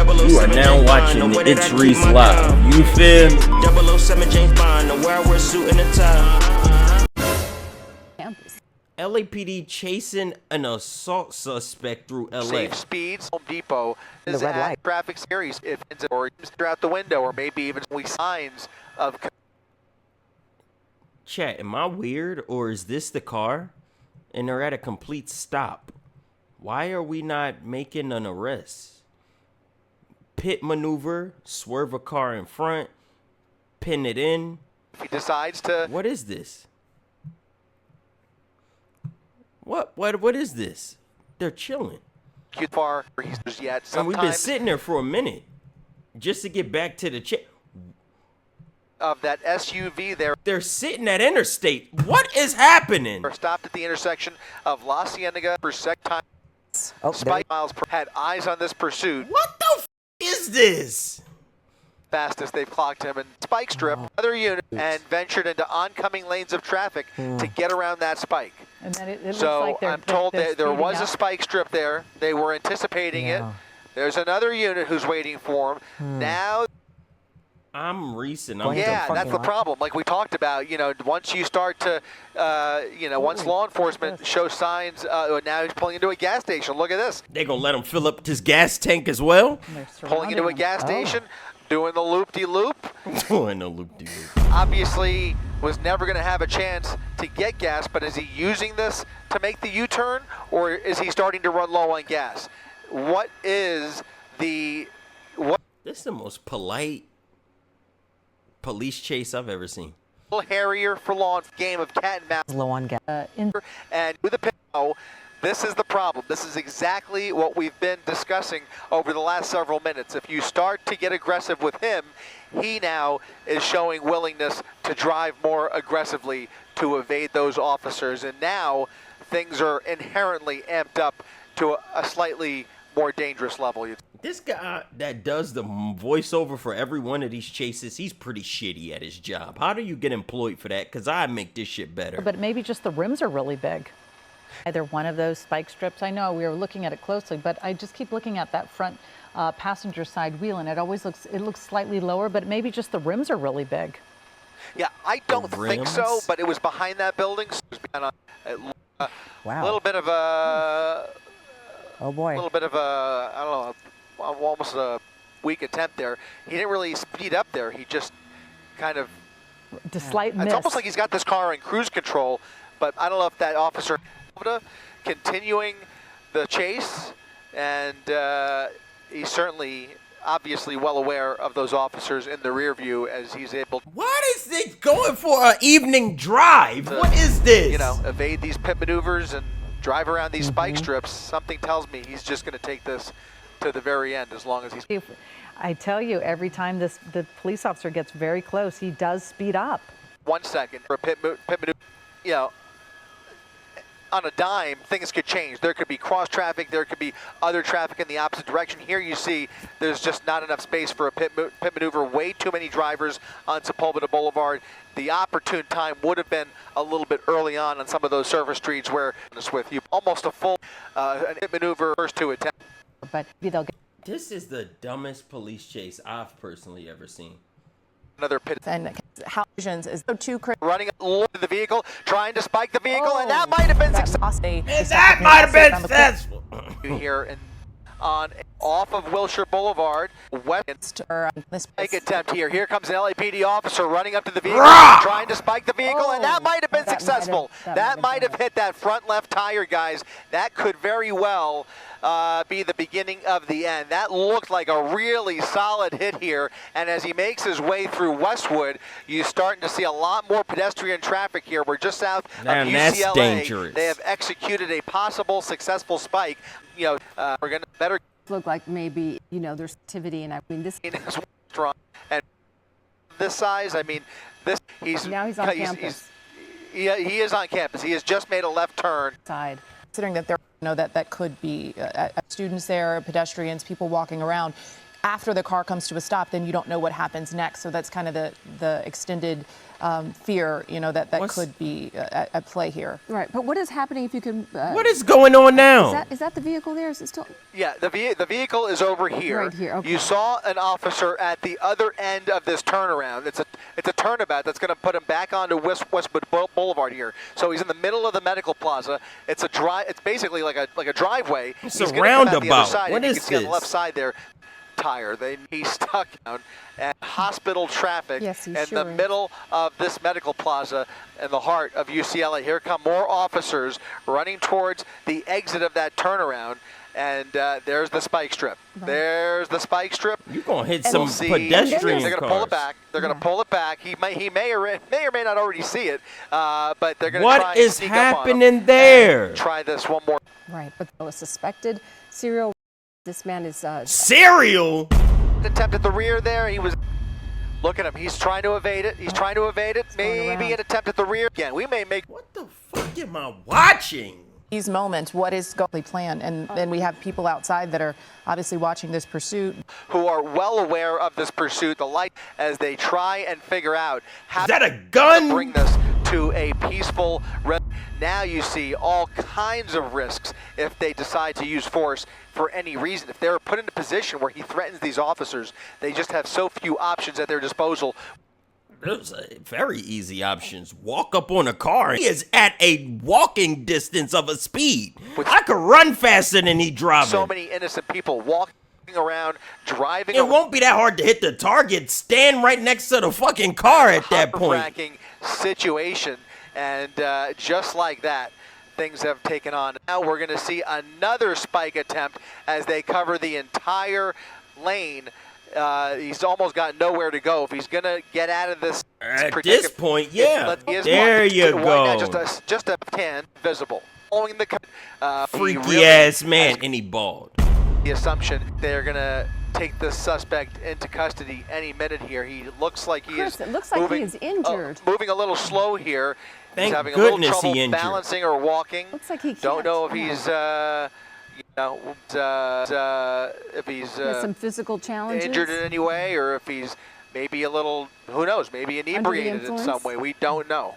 You are now watching the It's Reese Live. You feel me? 007 James Bond, where we're suit and a tie. LAPD chasing an assault suspect through LA. Safe speeds. Home Depot is at traffic series. If it's or throughout the window, or maybe even signs of. Chat, am I weird, or is this the car? And they're at a complete stop. Why are we not making an arrest? Pit maneuver, swerve a car in front, pin it in. If he decides to. What is this? What is this? They're chilling. Far he's yet. And we've been sitting there for a minute just to get back to the chat. Of that SUV there. They're sitting at interstate. What is happening? We're stopped at the intersection of La Cienega per second. Spike miles per had eyes on this pursuit. What the f is this? Fastest they've clocked him, and spike strip another unit and ventured into oncoming lanes of traffic to get around that spike. And then it so looks like I'm told that there was a spike strip there. They were anticipating it. There's another unit who's waiting for him. Now I'm racing. Yeah, that's the problem. Like we talked about, you know, once you start to, once law enforcement shows signs, now he's pulling into a gas station. Look at this. They're going to let him fill up his gas tank as well? Pulling into a gas station, doing the loop-de-loop. Doing the loop-de-loop. Obviously was never going to have a chance to get gas, but is he using this to make the U-turn, or is he starting to run low on gas? What is the... This is the most polite police chase I've ever seen. Harrier for law game of cat and mouse. Low on gas. And with the pit, this is the problem. This is exactly what we've been discussing over the last several minutes. If you start to get aggressive with him, he now is showing willingness to drive more aggressively to evade those officers. And now things are inherently amped up to a slightly more dangerous level. This guy that does the voiceover for every one of these chases, he's pretty shitty at his job. How do you get employed for that? Because I make this shit better. But maybe just the rims are really big. Either one of those spike strips. I know we were looking at it closely, but I just keep looking at that front passenger side wheel, and it looks slightly lower, but maybe just the rims are really big. Yeah, I don't think so, but it was behind that building. So it was a little bit of a... Oh boy. A little bit of a, I don't know, almost a weak attempt there. He didn't really speed up there. He just kind of... Slight miss. It's almost like he's got this car in cruise control, but I don't know if that officer... Continuing the chase, and he's certainly obviously well aware of those officers in the rear view as he's able to... What is this going for an evening drive? What is this? You know, evade these pit maneuvers and drive around these spike strips. Something tells me he's just going to take this to the very end as long as he's... I tell you, every time the police officer gets very close, he does speed up. 1 second for a pit maneuver, you know, on a dime, things could change. There could be cross traffic, there could be other traffic in the opposite direction. Here you see there's just not enough space for a pit maneuver. Way too many drivers on Sepulveda Boulevard. The opportune time would have been a little bit early on some of those surface streets where it's with you almost a full pit maneuver first two attempts. But they'll get... This is the dumbest police chase I've personally ever seen. Another pit. And how visions is so too critical. Running to the vehicle, trying to spike the vehicle, and that might have been successful. That might have been successful. Here and off of Wilshire Boulevard, west. Spike attempt here. Here comes an LAPD officer running up to the vehicle, trying to spike the vehicle, and that might have been successful. That might have hit that front left tire, guys. That could very well be the beginning of the end. That looked like a really solid hit here, and as he makes his way through Westwood, you're starting to see a lot more pedestrian traffic here. We're just south of UCLA. That's dangerous. They have executed a possible successful spike. You know, we're going to better look like maybe, you know, there's activity, and I mean this is strong, and this size, I mean, this now he's on campus. He is on campus. He has just made a left turn. Considering that there, you know, that could be students there, pedestrians, people walking around. after the car comes to a stop, then you don't know what happens next. So that's kind of the extended fear, that could be at play here. Right, but what is happening if you can? What is going on now? Is that the vehicle there? Is it still? Yeah, the vehicle is over here. Right here, okay. You saw an officer at the other end of this turnaround. It's a turnabout that's going to put him back onto Westwood Boulevard here. So he's in the middle of the medical plaza. It's It's basically like a driveway. It's he's a gonna come out the other roundabout. side, What and you is can see on the this? left side there. Tire. He's stuck down at hospital traffic Yes, he in sure the is. middle of this medical plaza in the heart of UCLA. Here come more officers running towards the exit of that turnaround, and there's the spike strip. Right. There's the spike strip. You're gonna hit We'll some see. pedestrian They're cars. gonna pull it back. They're gonna pull it back. He may or may not already see it, but they're gonna try What and is sneak up on him happening there? and try this one more. Right, but a suspected serial. This man is. Cereal. Attempt at the rear there. He was. Look at him. He's trying to evade it. He's trying to evade it. going Maybe around. an attempt at the rear. Again, we may make. What the fuck am I watching? These moments, what is going to be planned? And then we have people outside that are obviously watching this pursuit. Who are well aware of this pursuit, the light, as they try and figure out how Is that a to gun? bring this to a peaceful. Now you see all kinds of risks if they decide to use force for any reason. If they're put in a position where he threatens these officers, they just have so few options at their disposal. Those are very easy options. Walk up on a car. He is at a walking distance of a speed. I could run faster than he driving. So many innocent people walking around, driving It won't be that hard to hit the target. Stand right next to the fucking car at that point. heart-wrenching situation, and just like that, things have taken on. Now we're going to see another spike attempt as they cover the entire lane. He's almost got nowhere to go. If he's going to get out of this At predicament, this point, yeah. he is There blocked. you Why go. not just a tan visible? Following the he Freaky really ass man, has and he bald. the assumption they're going to take the suspect into custody any minute here. He looks like he Chris, is it looks like he moving, is injured. moving a little slow here. Thank he's having goodness a little trouble he injured. balancing or walking. Looks like he Don't can't. know if Yeah. he's Has some physical challenges. injured in any way, or if he's maybe a little, who knows, maybe inebriated in some influence? way. We don't know.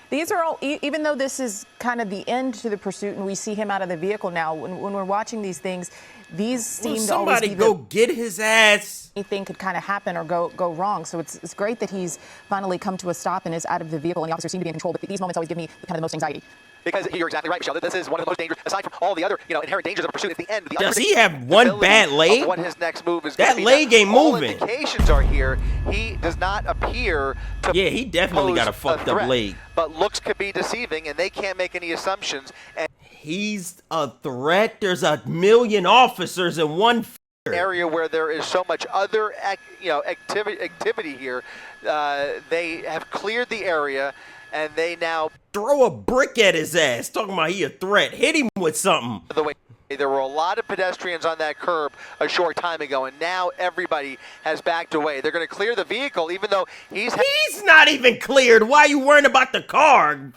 These are all, even though this is kind of the end to the pursuit and we see him out of the vehicle now, when we're watching these things, these seem Will to always somebody be go get his ass? anything could kind of happen or go wrong. So it's great that he's finally come to a stop and is out of the vehicle and the officers seem to be in control. But these moments always give me kind of the most anxiety. Because you're exactly right, Michelle. This is one of the most dangerous, aside from all the other, inherent dangers of the pursuit. At the end, the Does he have one bad leg? of what his next move is That gonna be. leg Now, ain't all moving. indications are here. He does not appear to. Yeah, he definitely pose got a fucked up threat, leg. But looks could be deceiving, and they can't make any assumptions. And He's a threat. There's a million officers in one area where there is so much other, activity here, they have cleared the area, and they now. throw a brick at his ass. Talking about he a threat. Hit him with something. The way there were a lot of pedestrians on that curb a short time ago, and now everybody has backed away. They're going to clear the vehicle, even though He's not even cleared. Why you worrying about the car?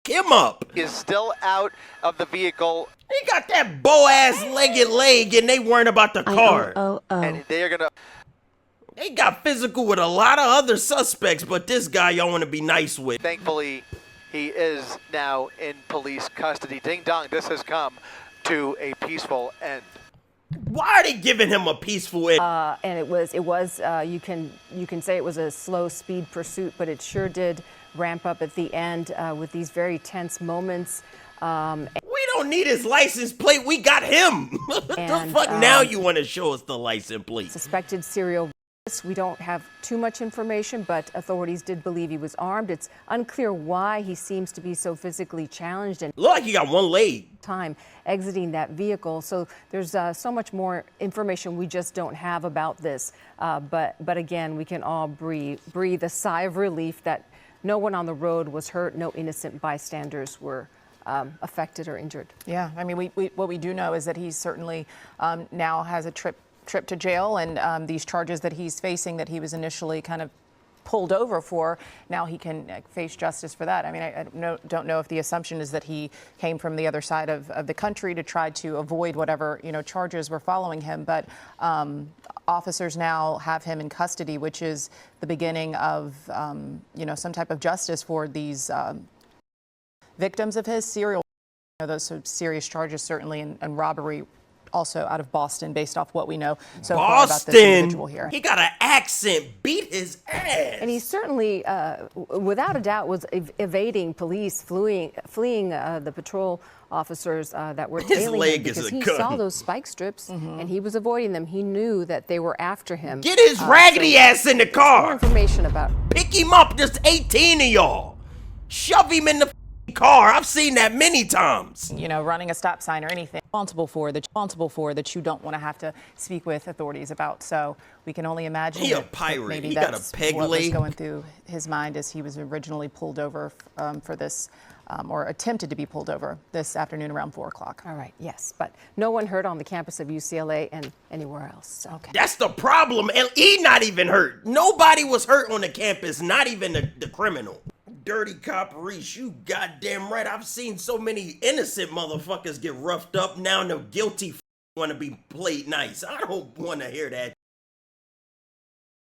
Him up. is still out of the vehicle, He got that bow-ass legged leg, and they worrying about the car. and they are going to. They got physical with a lot of other suspects, but this guy y'all want to be nice with. Thankfully, he is now in police custody. Ding dong, this has come to a peaceful end. Why are they giving him a peaceful end? And it was you can say it was a slow speed pursuit, but it sure did ramp up at the end with these very tense moments. We don't need his license plate. We got him. The And, fuck now you want to show us the license plate? Suspected serial. We don't have too much information, but authorities did believe he was armed. It's unclear why he seems to be so physically challenged and Look like he got one leg. time exiting that vehicle. So there's so much more information we just don't have about this. But again, we can all breathe a sigh of relief that no one on the road was hurt, no innocent bystanders were affected or injured. Yeah, I mean, what we do know is that he certainly now has a trip to jail, and these charges that he's facing that he was initially kind of pulled over for, now he can face justice for that. I mean, I don't know if the assumption is that he came from the other side of the country to try to avoid whatever, charges were following him. But officers now have him in custody, which is the beginning of, some type of justice for these victims of his serial. Those sort of serious charges, certainly, and robbery. Also out of Boston, based off what we know so far about this individual here. He got an accent, beat his ass. And he certainly, without a doubt, was evading police, fleeing the patrol officers that were tailing him, because he saw those spike strips and he was avoiding them. He knew that they were after him. Get his raggedy ass in the car. More information about. Pick him up. There's 18 of y'all. Shove him in the car. I've seen that many times. Running a stop sign or anything responsible for that you don't want to have to speak with authorities about. So we can only imagine. He a pirate. Maybe He that's got a peg what was leg. going through his mind as he was originally pulled over for this, or attempted to be pulled over this afternoon around 4 o'clock. All right, yes, but no one hurt on the campus of UCLA and anywhere else. So. Okay. That's the problem. He not even hurt. Nobody was hurt on the campus, not even the criminal. Dirty cop Reese, you goddamn right. I've seen so many innocent motherfuckers get roughed up. Now the guilty want to be played nice. I don't want to hear that.